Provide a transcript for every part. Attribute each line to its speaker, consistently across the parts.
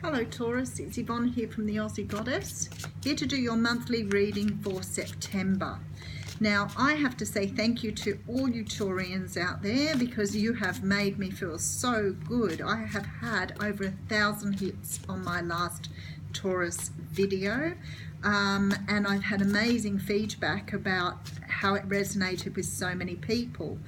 Speaker 1: Hello Taurus, it's Yvonne here from the Aussie Goddess, here to do your monthly reading for September. Now I have to say thank you to all you Taurians out there because you have made me feel so good. I have had over 1,000 hits on my last Taurus video and I've had amazing feedback about how it resonated with so many people.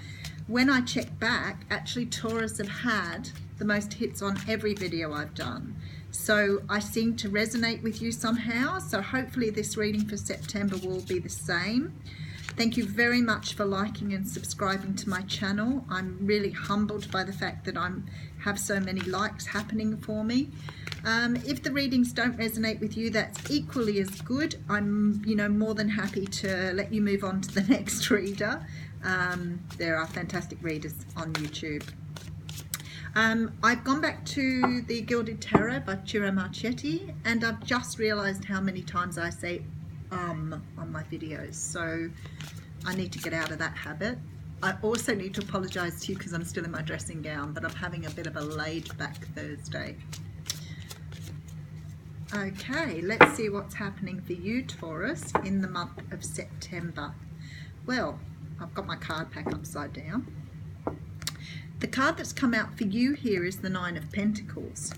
Speaker 1: When I check back, actually Taurus have had the most hits on every video I've done. So I seem to resonate with you somehow. So hopefully this reading for September will be the same. Thank you very much for liking and subscribing to my channel. I'm really humbled by the fact that I have so many likes happening for me. If the readings don't resonate with you, that's equally as good. I'm, more than happy to let you move on to the next reader. There are fantastic readers on YouTube. I've gone back to the Gilded Tarot by Ciro Marchetti, and I've just realised how many times I say on my videos, so I need to get out of that habit. I also need to apologise to you because I'm still in my dressing gown, but I'm having a bit of a laid back Thursday. Okay, let's see what's happening for you, Taurus, in the month of September. Well, I've got my card pack upside down. The card that's come out for you here is the Nine of Pentacles.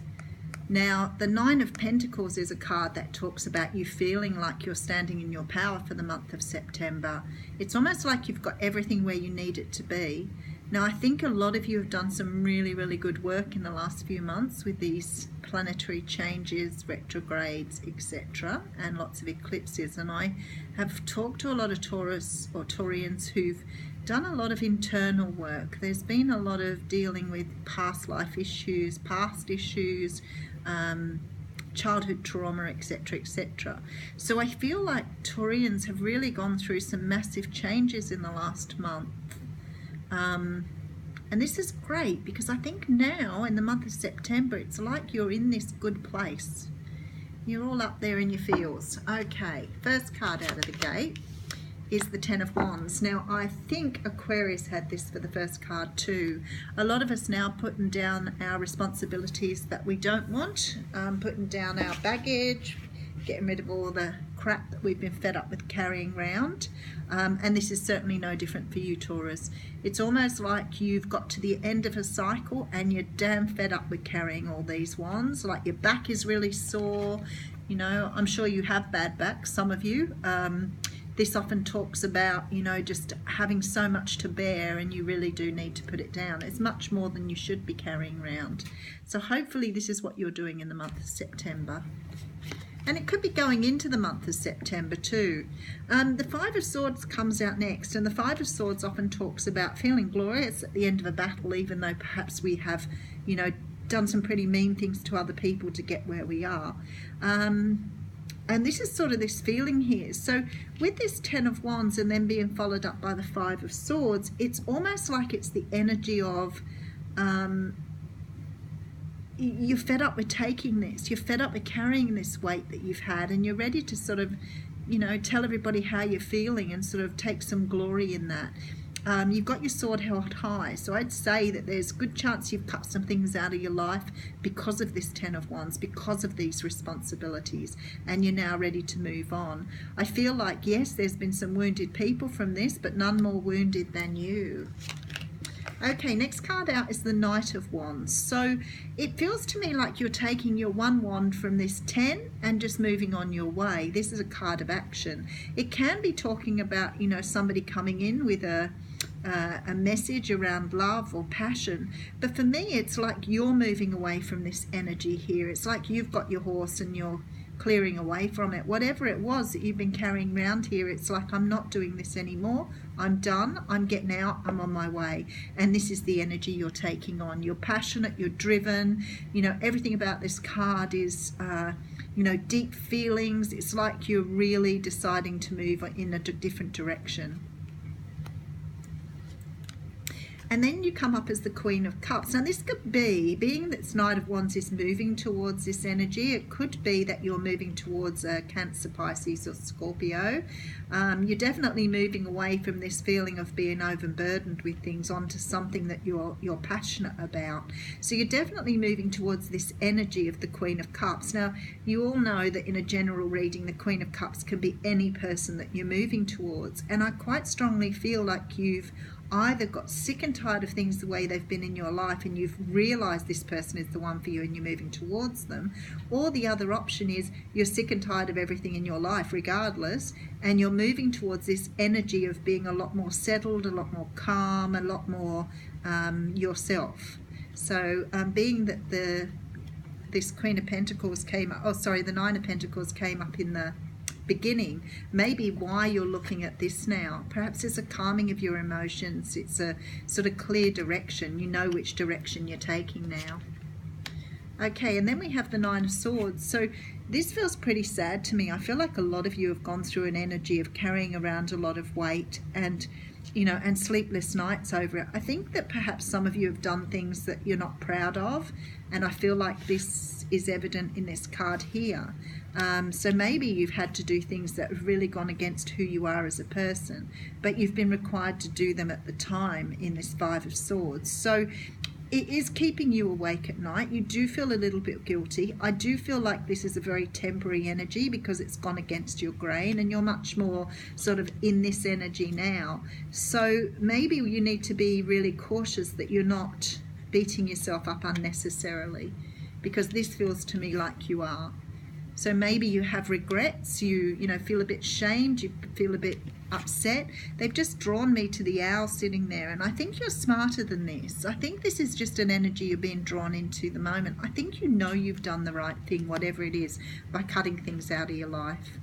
Speaker 1: Now, the Nine of Pentacles is a card that talks about you feeling like you're standing in your power for the month of September. It's almost like you've got everything where you need it to be. Now, I think a lot of you have done some really, really good work in the last few months with these planetary changes, retrogrades, etc., and lots of eclipses. And I have talked to a lot of Taurus or Taurians who've done a lot of internal work. There's been a lot of dealing with past life issues, past issues, childhood trauma, etc., etc. So I feel like Taurians have really gone through some massive changes in the last month. And this is great because I think now in the month of September it's like you're in this good place. You're all up there in your feels. Okay, first card out of the gate is the Ten of Wands. Now I think Aquarius had this for the first card too. A lot of us now putting down our responsibilities that we don't want, putting down our baggage, getting rid of all the crap that we've been fed up with carrying around, and this is certainly no different for you, Taurus. It's almost like you've got to the end of a cycle and you're damn fed up with carrying all these wands, like your back is really sore. I'm sure you have bad back, some of you. This often talks about, just having so much to bear and you really do need to put it down. It's much more than you should be carrying around. So hopefully this is what you're doing in the month of September. And it could be going into the month of September too. The Five of Swords comes out next, and the Five of Swords often talks about feeling glorious at the end of a battle, even though perhaps we have, done some pretty mean things to other people to get where we are. And this is sort of this feeling here. So with this Ten of Wands and then being followed up by the Five of Swords, it's almost like it's the energy of you're fed up with taking this, you're fed up with carrying this weight that you've had, and you're ready to sort of, tell everybody how you're feeling and sort of take some glory in that. You've got your sword held high, so I'd say that there's a good chance you've cut some things out of your life because of this Ten of Wands, because of these responsibilities, and you're now ready to move on. I feel like, yes, there's been some wounded people from this, but none more wounded than you. Okay, next card out is the Knight of Wands. So it feels to me like you're taking your one wand from this 10 and just moving on your way. This is a card of action. It can be talking about, somebody coming in with a message around love or passion, but for me it's like you're moving away from this energy here. It's like you've got your horse and you're clearing away from it. Whatever it was that you've been carrying around here, it's like, I'm not doing this anymore, I'm done, I'm getting out, I'm on my way. And this is the energy you're taking on. You're passionate, you're driven, everything about this card is deep feelings. It's like you're really deciding to move in a different direction. And then you come up as the Queen of Cups. Now this could be, being that Knight of Wands is moving towards this energy, it could be that you're moving towards a Cancer, Pisces or Scorpio. You're definitely moving away from this feeling of being overburdened with things onto something that you're passionate about. So you're definitely moving towards this energy of the Queen of Cups. Now you all know that in a general reading the Queen of Cups can be any person that you're moving towards, and I quite strongly feel like you've either got sick and tired of things the way they've been in your life and you've realized this person is the one for you and you're moving towards them, or the other option is you're sick and tired of everything in your life regardless and you're moving towards this energy of being a lot more settled, a lot more calm, a lot more yourself. So being that this Queen of Pentacles came up, the Nine of Pentacles came up in the beginning, maybe why you're looking at this now. Perhaps it's a calming of your emotions. It's a sort of clear direction. You know which direction you're taking now. Okay, and then we have the Nine of Swords. So this feels pretty sad to me. I feel like a lot of you have gone through an energy of carrying around a lot of weight and, you know, and sleepless nights over it. I think that perhaps some of you have done things that you're not proud of, and I feel like this is evident in this card here. So maybe you've had to do things that have really gone against who you are as a person, but you've been required to do them at the time in this Five of Swords. So it is keeping you awake at night. You do feel a little bit guilty. I do feel like this is a very temporary energy because it's gone against your grain and you're much more sort of in this energy now. So maybe you need to be really cautious that you're not beating yourself up unnecessarily, because this feels to me like you are. So maybe you have regrets, you know, feel a bit shamed, you feel a bit upset. They've just drawn me to the owl sitting there, and I think you're smarter than this. I think this is just an energy you're being drawn into the moment. I think you know you've done the right thing, whatever it is, by cutting things out of your life.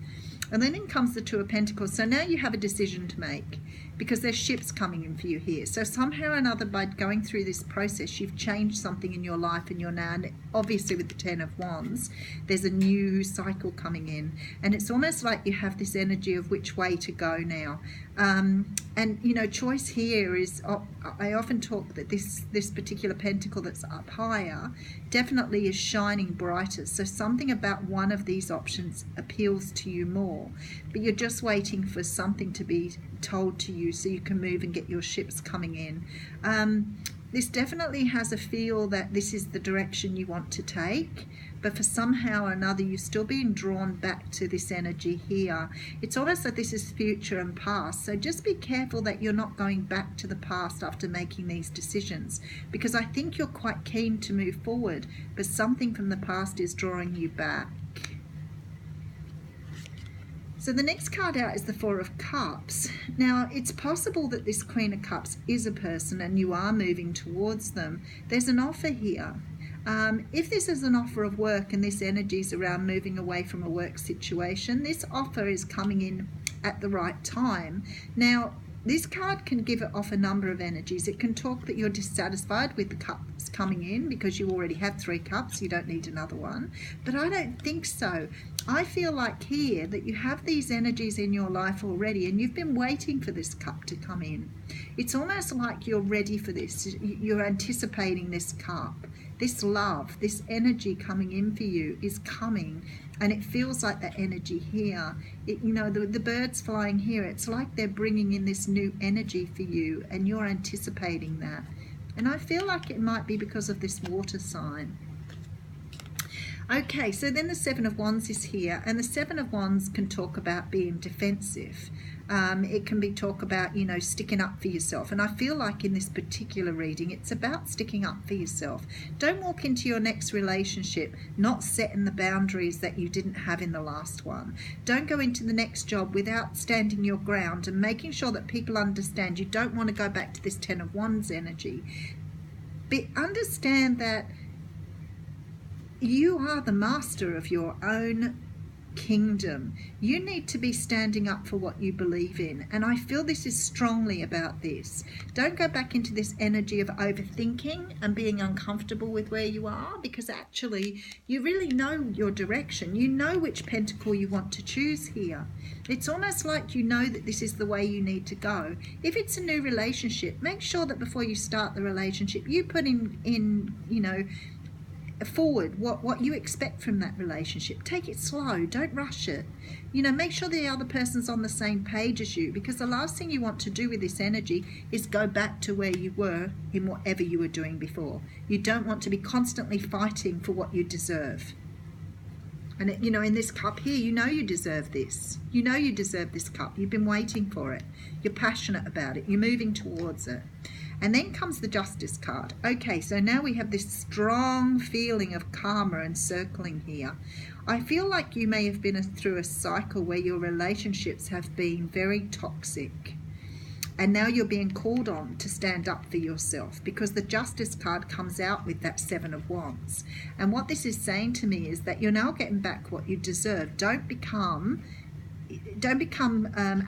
Speaker 1: And then in comes the Two of Pentacles. So now you have a decision to make, because there's ships coming in for you here. So somehow or another, by going through this process, you've changed something in your life, and you're now, and obviously with the Ten of Wands, there's a new cycle coming in. And it's almost like you have this energy of which way to go now. And, you know, choice here is, I often talk that this particular pentacle that's up higher definitely is shining brighter. So something about one of these options appeals to you more, but you're just waiting for something to be told to you so you can move and get your ships coming in. This definitely has a feel that this is the direction you want to take, but for somehow or another you're still being drawn back to this energy here. It's almost like this is future and past, so just be careful that you're not going back to the past after making these decisions, because I think you're quite keen to move forward, but something from the past is drawing you back. So the next card out is the Four of Cups. Now, it's possible that this Queen of Cups is a person and you are moving towards them. There's an offer here. If this is an offer of work and this energy is around moving away from a work situation, this offer is coming in at the right time. Now, this card can give it off a number of energies. It can talk that you're dissatisfied with the cups coming in because you already have 3 cups, you don't need another one. But I don't think so. I feel like here that you have these energies in your life already and you've been waiting for this cup to come in. It's almost like you're ready for this. You're anticipating this cup. This love, this energy coming in for you is coming, and it feels like that energy here. You know, the birds flying here, it's like they're bringing in this new energy for you and you're anticipating that. And I feel like it might be because of this water sign. Okay, so then the Seven of Wands is here, and the Seven of Wands can talk about being defensive. It can be talk about, you know, sticking up for yourself. And I feel like in this particular reading, it's about sticking up for yourself. Don't walk into your next relationship not setting the boundaries that you didn't have in the last one. Don't go into the next job without standing your ground and making sure that people understand you don't want to go back to this Ten of Wands energy. But understand that you are the master of your own kingdom. You need to be standing up for what you believe in, and I feel this is strongly about this. Don't go back into this energy of overthinking and being uncomfortable with where you are, because actually you really know your direction. You know which pentacle you want to choose here. It's almost like you know that this is the way you need to go. If it's a new relationship, make sure that before you start the relationship you put in you know, forward what you expect from that relationship. Take it slow, don't rush it. You know, make sure the other person's on the same page as you, because the last thing you want to do with this energy is go back to where you were in whatever you were doing before. You don't want to be constantly fighting for what you deserve. And you know, in this cup here, you know you deserve this. You know you deserve this cup. You've been waiting for it. You're passionate about it. You're moving towards it. And then comes the Justice card. Okay, so now we have this strong feeling of karma encircling here. I feel like you may have been through a cycle where your relationships have been very toxic. And now you're being called on to stand up for yourself, because the Justice card comes out with that Seven of Wands. And what this is saying to me is that you're now getting back what you deserve. Don't become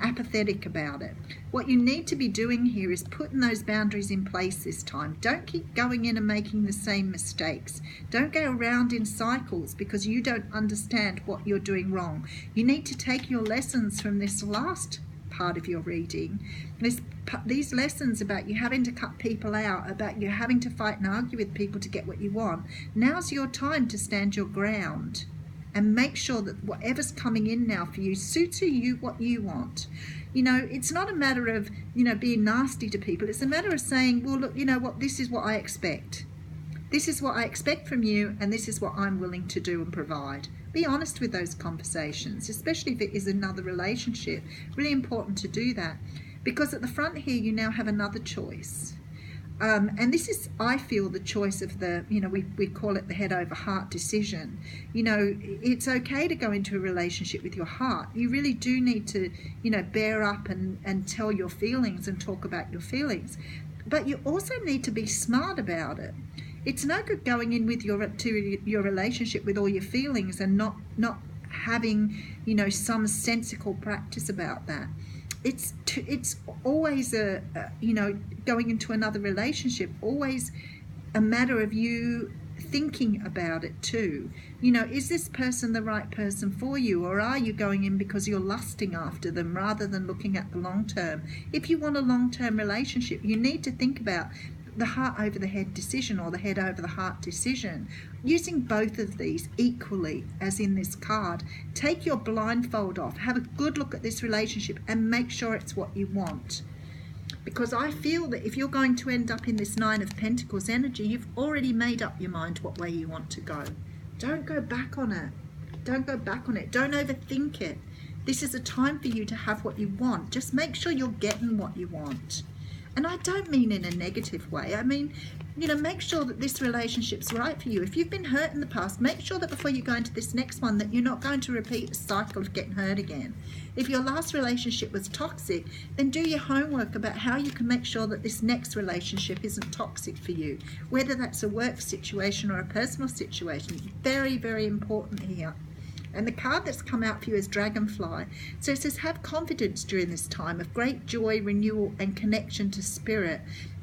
Speaker 1: apathetic about it. What you need to be doing here is putting those boundaries in place this time. Don't keep going in and making the same mistakes. Don't go around in cycles because you don't understand what you're doing wrong. You need to take your lessons from this last part of your reading. These lessons about you having to cut people out, about you having to fight and argue with people to get what you want. Now's your time to stand your ground and make sure that whatever's coming in now for you suits you what you want. You know, it's not a matter of, you know, being nasty to people. It's a matter of saying, well, look, you know what, this is what I expect. This is what I expect from you, and this is what I'm willing to do and provide. Be honest with those conversations, especially if it is another relationship. Really important to do that, because at the front here you now have another choice. And this is, I feel, the choice of the, you know, we call it the head over heart decision. You know, it's okay to go into a relationship with your heart. You really do need to, you know, bear up and tell your feelings and talk about your feelings. But you also need to be smart about it. It's no good going in with your relationship with all your feelings and not having, you know, some sensical practice about that. It's always you know, going into another relationship, always a matter of you thinking about it too. You know, is this person the right person for you, or are you going in because you're lusting after them rather than looking at the long term? If you want a long-term relationship, you need to think about the heart over the head decision or the head over the heart decision, using both of these equally as in this card. Take your blindfold off, have a good look at this relationship and make sure it's what you want, because I feel that if you're going to end up in this Nine of Pentacles energy, you've already made up your mind what way you want to go. Don't go back on it. Don't go back on it. Don't overthink it. This is a time for you to have what you want. Just make sure you're getting what you want. And I don't mean in a negative way. I mean, you know, make sure that this relationship's right for you. If you've been hurt in the past, make sure that before you go into this next one that you're not going to repeat a cycle of getting hurt again. If your last relationship was toxic, then do your homework about how you can make sure that this next relationship isn't toxic for you. Whether that's a work situation or a personal situation. Very, very important here. And the card that's come out for you is Dragonfly. So it says, have confidence during this time of great joy, renewal and connection to spirit.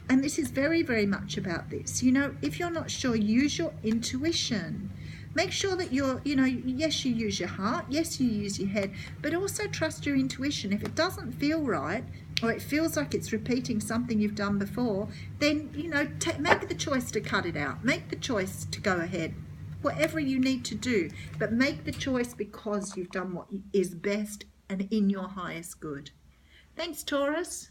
Speaker 1: And this is very, very much about this. You know, if you're not sure, use your intuition. Make sure that you're, you know, yes, you use your heart, yes, you use your head, but also trust your intuition. If it doesn't feel right, or it feels like it's repeating something you've done before, then, you know, make the choice to cut it out. Make the choice to go ahead. Whatever you need to do, but make the choice because you've done what is best and in your highest good. Thanks, Taurus.